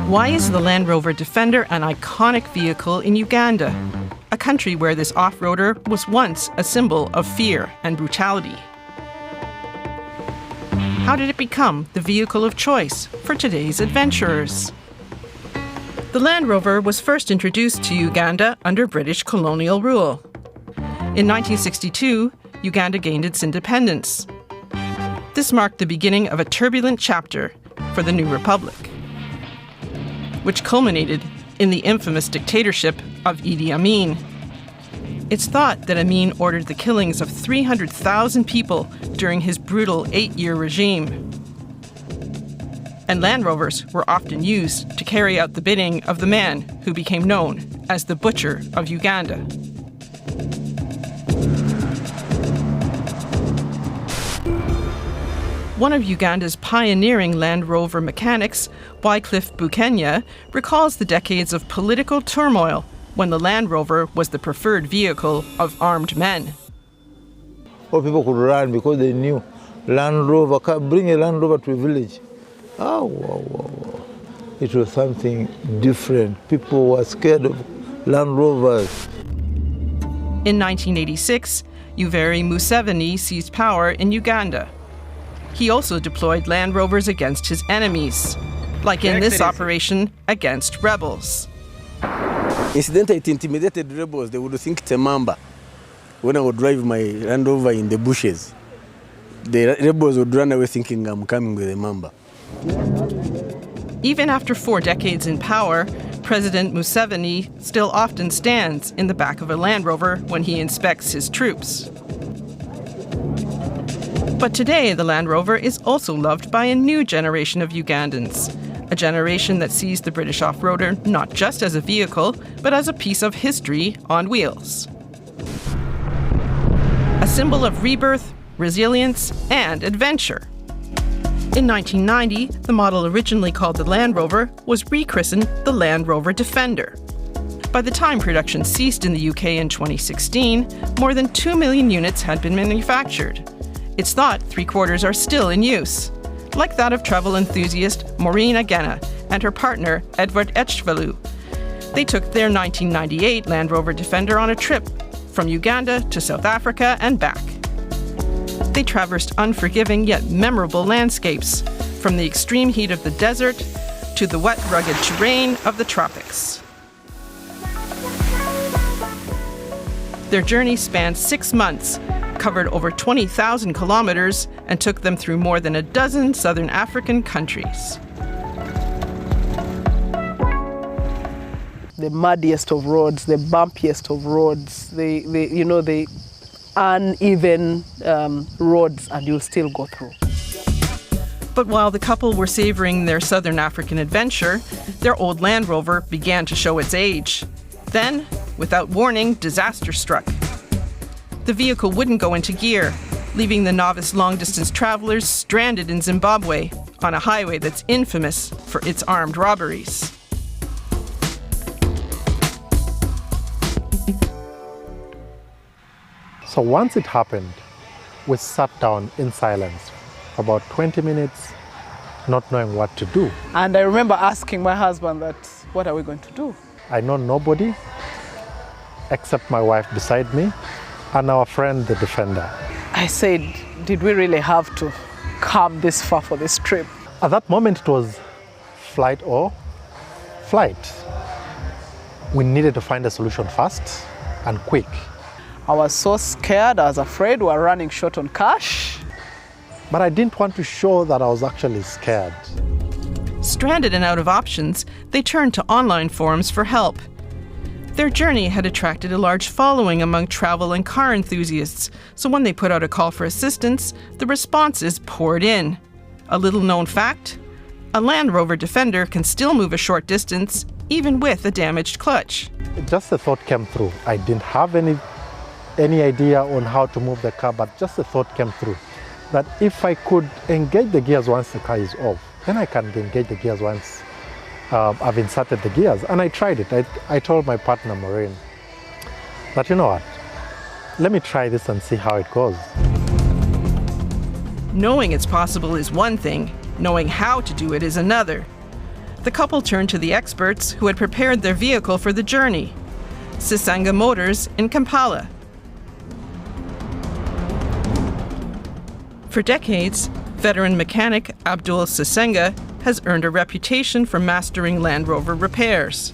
Why is the Land Rover Defender an iconic vehicle in Uganda, a country where this off-roader was once a symbol of fear and brutality? How did it become the vehicle of choice for today's adventurers? The Land Rover was first introduced to Uganda under British colonial rule. In 1962, Uganda gained its independence. This marked the beginning of a turbulent chapter for the new republic, which culminated in the infamous dictatorship of Amin. It's thought that Amin ordered the killings of 300,000 people during his brutal 8-year regime. And Land Rovers were often used to carry out the bidding of the man who became known as the Butcher of Uganda. One of Uganda's pioneering Land Rover mechanics, Wycliffe Bukenya, recalls the decades of political turmoil when the Land Rover was the preferred vehicle of armed men. Or people could run because they knew Land Rover, can't bring a Land Rover to a village. Oh, wow. It was something different. People were scared of Land Rovers. In 1986, Yoweri Museveni seized power in Uganda. He also deployed Land Rovers against his enemies, like in this operation against rebels. Incidentally, it intimidated rebels. They would think it's a mamba. When I would drive my Land Rover in the bushes, the rebels would run away thinking I'm coming with a mamba. Even after 4 decades in power, President Museveni still often stands in the back of a Land Rover when he inspects his troops. But today, the Land Rover is also loved by a new generation of Ugandans, a generation that sees the British off-roader not just as a vehicle, but as a piece of history on wheels. A symbol of rebirth, resilience, and adventure. In 1990, the model originally called the Land Rover was rechristened the Land Rover Defender. By the time production ceased in the UK in 2016, more than 2 million units had been manufactured. It's thought 3/4 are still in use, like that of travel enthusiast Maureen Agena and her partner Edward Echvalu. They took their 1998 Land Rover Defender on a trip from Uganda to South Africa and back. They traversed unforgiving yet memorable landscapes, from the extreme heat of the desert to the wet, rugged terrain of the tropics. Their journey spanned 6 months, covered over 20,000 kilometers, and took them through more than a dozen southern African countries. The muddiest of roads, the bumpiest of roads, the uneven roads, and you'll still go through. But while the couple were savoring their southern African adventure, their old Land Rover began to show its age. Then, without warning, disaster struck. The vehicle wouldn't go into gear, leaving the novice long-distance travelers stranded in Zimbabwe on a highway that's infamous for its armed robberies. So once it happened, we sat down in silence for about 20 minutes, not knowing what to do. And I remember asking my husband that, what are we going to do? I know nobody except my wife beside me and our friend, the Defender. I said, did we really have to come this far for this trip? At that moment, it was flight or flight. We needed to find a solution fast and quick. I was so scared, I was afraid we were running short on cash. But I didn't want to show that I was actually scared. Stranded and out of options, they turned to online forums for help. Their journey had attracted a large following among travel and car enthusiasts, so when they put out a call for assistance, the responses poured in. A little-known fact: a Land Rover Defender can still move a short distance, even with a damaged clutch. Just a thought came through. I didn't have any idea on how to move the car, but just a thought came through that if I could engage the gears once the car is off, then I can engage the gears once I've inserted the gears. And I tried it. I told my partner Maureen that, you know what, let me try this and see how it goes. Knowing it's possible is one thing, knowing how to do it is another. The couple turned to the experts who had prepared their vehicle for the journey, Sisanga Motors in Kampala. For decades, veteran mechanic Abdul Sisanga has earned a reputation for mastering Land Rover repairs.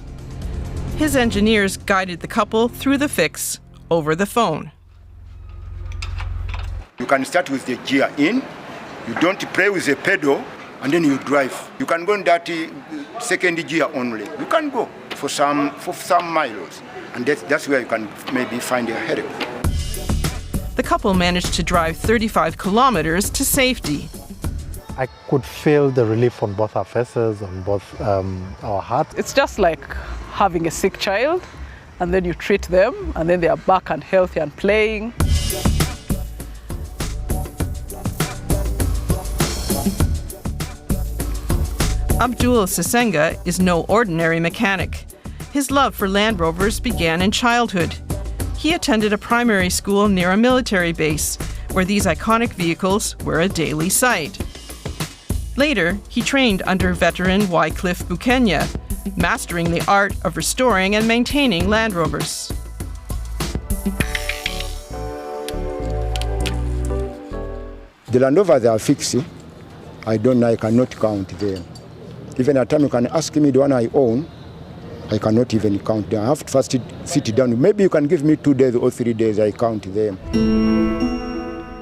His engineers guided the couple through the fix over the phone. You can start with the gear in, you don't play with the pedal, and then you drive. You can go in that second gear only. You can go for some miles, and that's where you can maybe find a headache. The couple managed to drive 35 kilometers to safety. I could feel the relief on both our faces, on both our hearts. It's just like having a sick child, and then you treat them, and then they are back and healthy and playing. Abdul Sisanga is no ordinary mechanic. His love for Land Rovers began in childhood. He attended a primary school near a military base, where these iconic vehicles were a daily sight. Later, he trained under veteran Wycliffe Bukenya, mastering the art of restoring and maintaining Land Rovers. The Land Rovers are fixed. I cannot count them. Even at time you can ask me the one I own, I cannot even count them. I have to first sit down. Maybe you can give me 2 days or 3 days, I count them.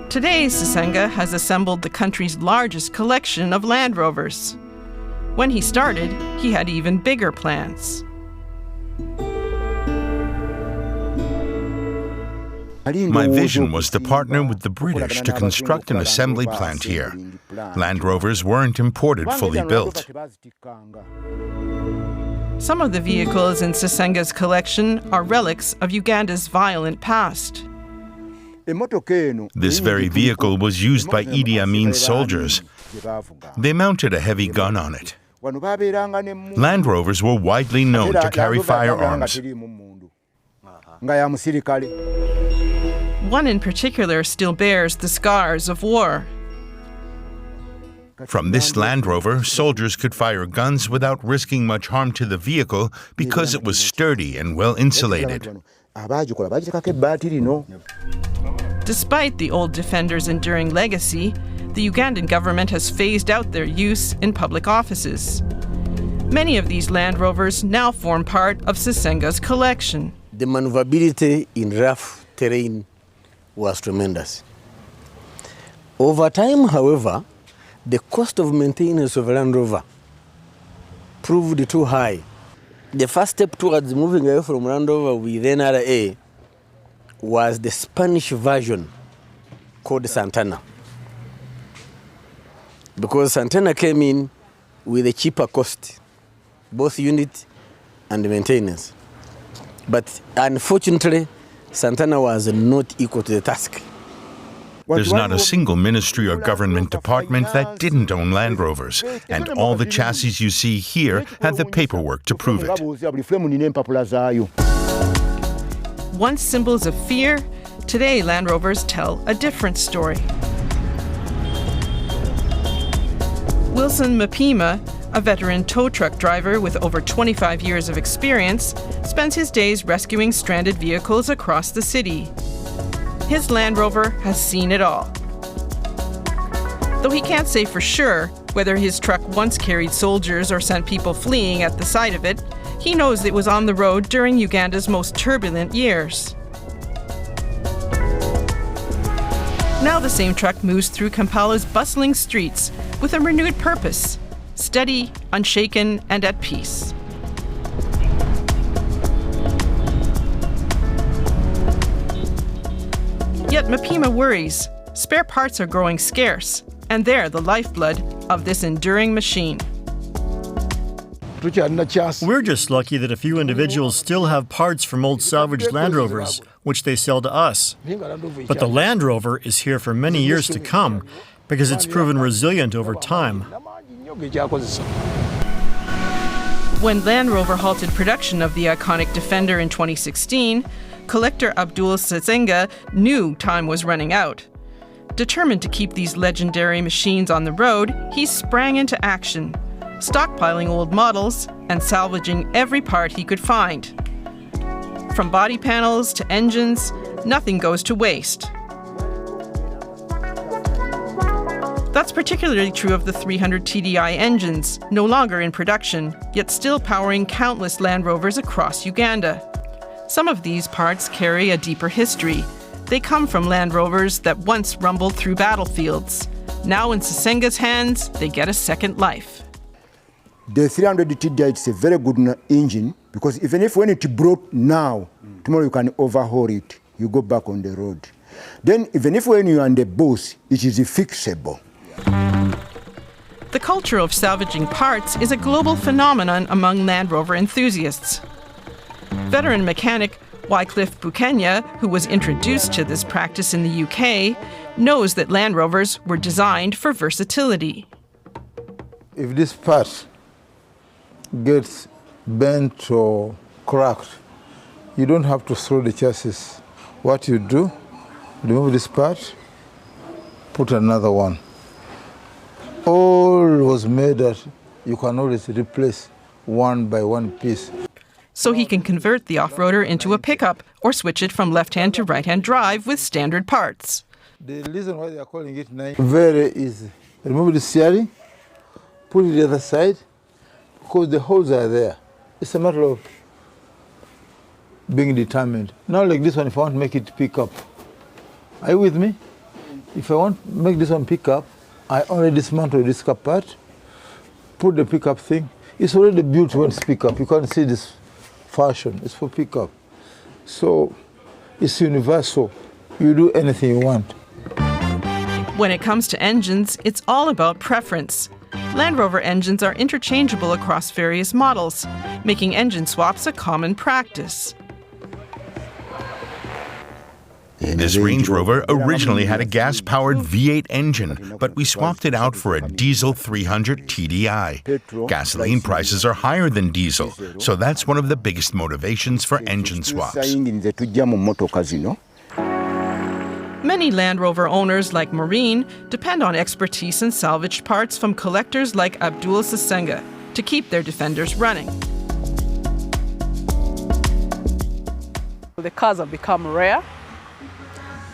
Today, Sisanga has assembled the country's largest collection of Land Rovers. When he started, he had even bigger plans. My vision was to partner with the British to construct an assembly plant here. Land Rovers weren't imported fully built. Some of the vehicles in Sisanga's collection are relics of Uganda's violent past. This very vehicle was used by Idi Amin's soldiers. They mounted a heavy gun on it. Land Rovers were widely known to carry firearms. One in particular still bears the scars of war. From this Land Rover, soldiers could fire guns without risking much harm to the vehicle because it was sturdy and well insulated. Despite the old Defender's enduring legacy, the Ugandan government has phased out their use in public offices. Many of these Land Rovers now form part of Sisanga's collection. The maneuverability in rough terrain was tremendous. Over time, however, the cost of maintenance of a Land Rover proved too high. The first step towards moving away from Land Rover with NRA was the Spanish version called Santana. Because Santana came in with a cheaper cost, both unit and maintenance. But unfortunately, Santana was not equal to the task. There's not a single ministry or government department that didn't own Land Rovers, and all the chassis you see here have the paperwork to prove it. Once symbols of fear, today Land Rovers tell a different story. Wilson Mapima, a veteran tow truck driver with over 25 years of experience, spends his days rescuing stranded vehicles across the city. His Land Rover has seen it all. Though he can't say for sure whether his truck once carried soldiers or sent people fleeing at the sight of it, he knows it was on the road during Uganda's most turbulent years. Now the same truck moves through Kampala's bustling streets with a renewed purpose, steady, unshaken, and at peace. Yet Mapima worries. Spare parts are growing scarce, and they're the lifeblood of this enduring machine. We're just lucky that a few individuals still have parts from old salvaged Land Rovers, which they sell to us. But the Land Rover is here for many years to come because it's proven resilient over time. When Land Rover halted production of the iconic Defender in 2016, collector Abdul Sisanga knew time was running out. Determined to keep these legendary machines on the road, he sprang into action, stockpiling old models and salvaging every part he could find. From body panels to engines, nothing goes to waste. That's particularly true of the 300 TDI engines, no longer in production, yet still powering countless Land Rovers across Uganda. Some of these parts carry a deeper history. They come from Land Rovers that once rumbled through battlefields. Now in Sisenga's hands, they get a second life. The 300 TDI is a very good engine because even if when it broke now, tomorrow you can overhaul it. You go back on the road. Then even if when you are on the bus, it is fixable. The culture of salvaging parts is a global phenomenon among Land Rover enthusiasts. Veteran mechanic Wycliffe Bukenya, who was introduced to this practice in the UK, knows that Land Rovers were designed for versatility. If this part gets bent or cracked, you don't have to throw the chassis. What you do, remove this part, put another one. All was made that you can always replace one by one piece. So he can convert the off-roader into a pickup or switch it from left-hand to right-hand drive with standard parts. The reason why they are calling it very easy. Remove the steering, put it the other side, because the holes are there. It's a matter of being determined. Now like this one, if I want to make it pick up, are you with me? If I want to make this one pick up, I already dismantle this part, put the pickup thing. It's already built when it's pick up. You can't see this fashion. It's for pickup. So it's universal. You do anything you want. When it comes to engines, it's all about preference. Land Rover engines are interchangeable across various models, making engine swaps a common practice. This Range Rover originally had a gas-powered V8 engine, but we swapped it out for a diesel 300 TDI. Gasoline prices are higher than diesel, so that's one of the biggest motivations for engine swaps. Many Land Rover owners, like Maureen, depend on expertise in salvaged parts from collectors like Abdul Sisenga to keep their Defenders running. The cars have become rare,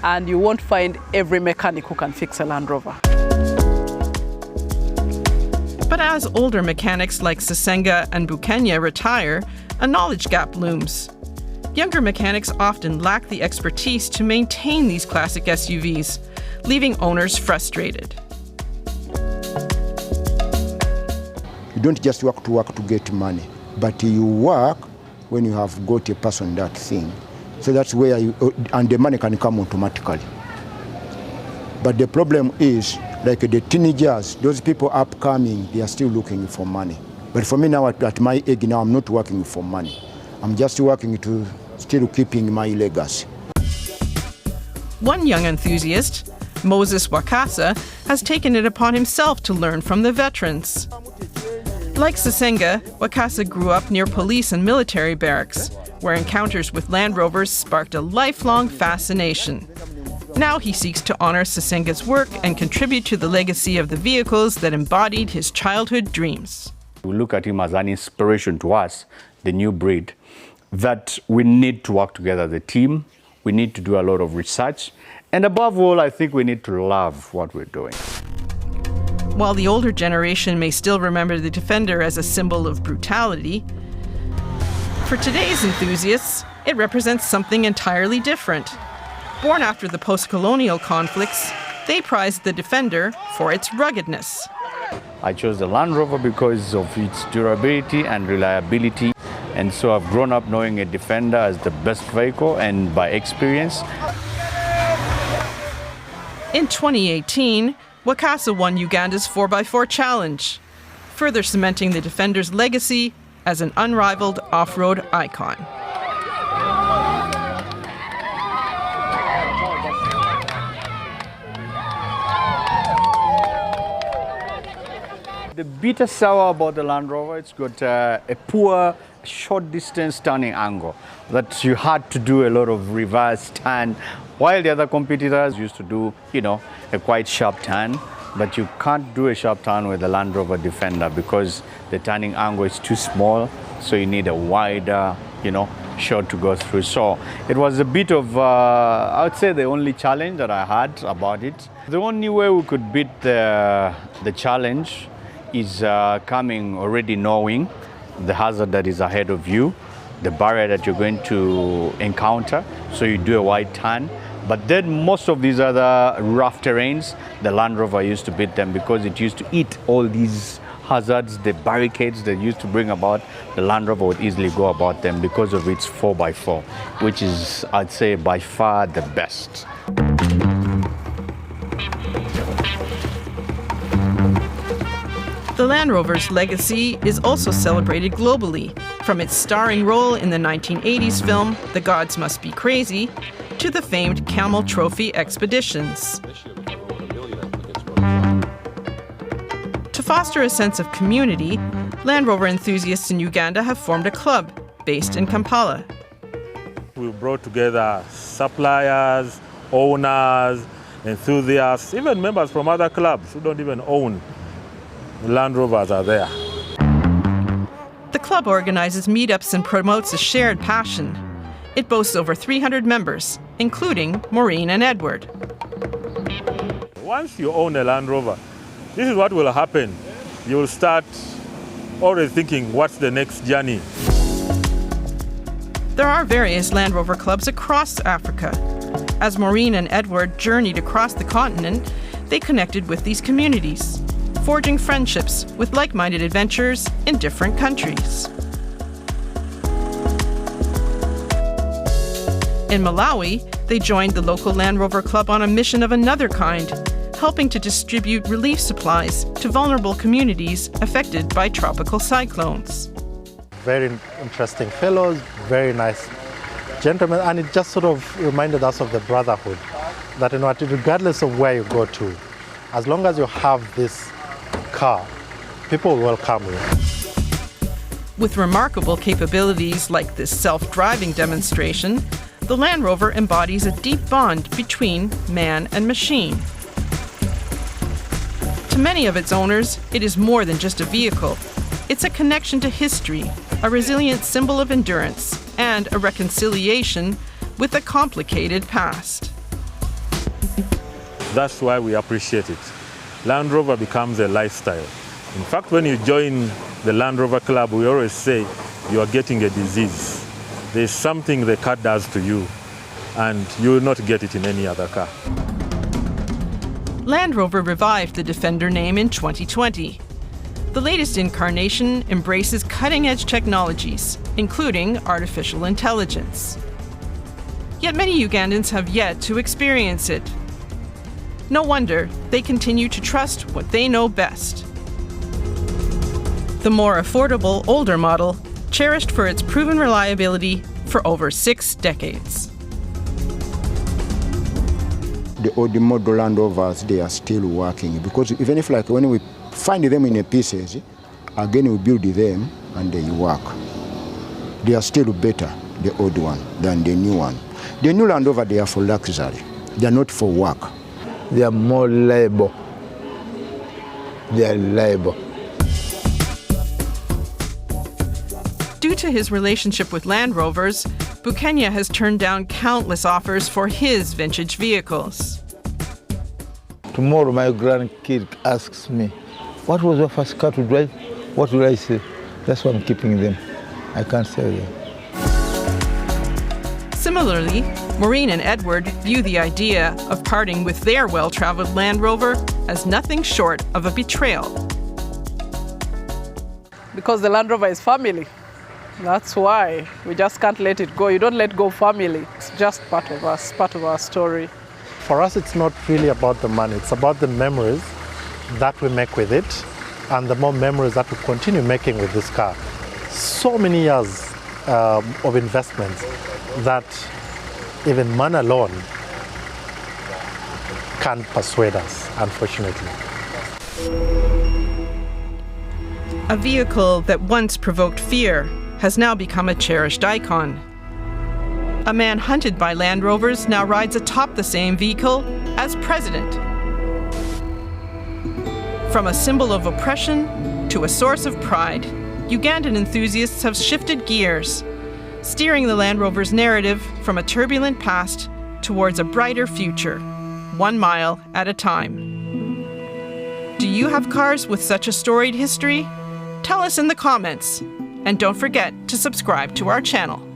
and you won't find every mechanic who can fix a Land Rover. But as older mechanics like Sisenga and Bukenya retire, a knowledge gap looms. Younger mechanics often lack the expertise to maintain these classic SUVs, leaving owners frustrated. You don't just work to get money, but you work when you have got a person that thing. So that's where and the money can come automatically. But the problem is, like the teenagers, those people upcoming, they are still looking for money. But for me now, at my age now, I'm not working for money. I'm just working to still keeping my legacy. One young enthusiast, Moses Wakasa, has taken it upon himself to learn from the veterans. Like Sisenga, Wakasa grew up near police and military barracks, where encounters with Land Rovers sparked a lifelong fascination. Now he seeks to honor Sisenga's work and contribute to the legacy of the vehicles that embodied his childhood dreams. We look at him as an inspiration to us, the new breed, that we need to work together as a team, we need to do a lot of research, and above all, I think we need to love what we're doing. While the older generation may still remember the Defender as a symbol of brutality, for today's enthusiasts, it represents something entirely different. Born after the post-colonial conflicts, they prized the Defender for its ruggedness. I chose the Land Rover because of its durability and reliability, and so I've grown up knowing a Defender as the best vehicle and by experience. In 2018, Wakasa won Uganda's 4x4 challenge, further cementing the Defender's legacy as an unrivaled off-road icon. The bitter sour about the Land Rover, it's got a poor short distance turning angle that you had to do a lot of reverse turn, while the other competitors used to do, a quite sharp turn. but you can't do a sharp turn with the Land Rover Defender because the turning angle is too small, so you need a wider, shot to go through. So it was a bit of, I would say, the only challenge that I had about it. The only way we could beat the challenge is coming already knowing the hazard that is ahead of you, the barrier that you're going to encounter, so you do a wide turn. But then most of these other rough terrains, the Land Rover used to beat them because it used to eat all these hazards, the barricades that used to bring about. The Land Rover would easily go about them because of its 4x4, which is, I'd say, by far the best. The Land Rover's legacy is also celebrated globally, from its starring role in the 1980s film The Gods Must Be Crazy to the famed Camel Trophy expeditions. To foster a sense of community, Land Rover enthusiasts in Uganda have formed a club based in Kampala. We brought together suppliers, owners, enthusiasts, even members from other clubs who don't even own Land Rovers are there. The club organizes meetups and promotes a shared passion. It boasts over 300 members, including Maureen and Edward. Once you own a Land Rover, this is what will happen. You will start always thinking, what's the next journey? There are various Land Rover clubs across Africa. As Maureen and Edward journeyed across the continent, they connected with these communities, forging friendships with like-minded adventurers in different countries. In Malawi, they joined the local Land Rover Club on a mission of another kind, helping to distribute relief supplies to vulnerable communities affected by tropical cyclones. Very interesting fellows, very nice gentlemen, and it just sort of reminded us of the Brotherhood, that regardless of where you go to, as long as you have this car, people will welcome you. With remarkable capabilities like this self-driving demonstration, the Land Rover embodies a deep bond between man and machine. To many of its owners, it is more than just a vehicle. It's a connection to history, a resilient symbol of endurance, and a reconciliation with a complicated past. That's why we appreciate it. Land Rover becomes a lifestyle. In fact, when you join the Land Rover Club, we always say you are getting a disease. There's something the car does to you, and you will not get it in any other car. Land Rover revived the Defender name in 2020. The latest incarnation embraces cutting-edge technologies, including artificial intelligence. Yet many Ugandans have yet to experience it. No wonder they continue to trust what they know best. The more affordable, older model, cherished for its proven reliability for over 6 decades. The old model Land Rovers, they are still working, because even if when we find them in pieces, again we build them and they work. They are still better, the old one, than the new one. The new Land Rover, they are for luxury. They are not for work. They are more reliable. They are reliable. Due to his relationship with Land Rovers, Bukenya has turned down countless offers for his vintage vehicles. Tomorrow my grandkid asks me, what was your first car to drive? What will I say? That's why I'm keeping them. I can't sell them. Similarly, Maureen and Edward view the idea of parting with their well-traveled Land Rover as nothing short of a betrayal. Because the Land Rover is family. That's why we just can't let it go. You don't let go family. It's just part of us, part of our story. For us, it's not really about the money. It's about the memories that we make with it, and the more memories that we continue making with this car. So many years of investments that even money alone can't persuade us, unfortunately. A vehicle that once provoked fear has now become a cherished icon. A man hunted by Land Rovers now rides atop the same vehicle as president. From a symbol of oppression to a source of pride, Ugandan enthusiasts have shifted gears, steering the Land Rover's narrative from a turbulent past towards a brighter future, 1 mile at a time. Do you have cars with such a storied history? Tell us in the comments, and don't forget to subscribe to our channel.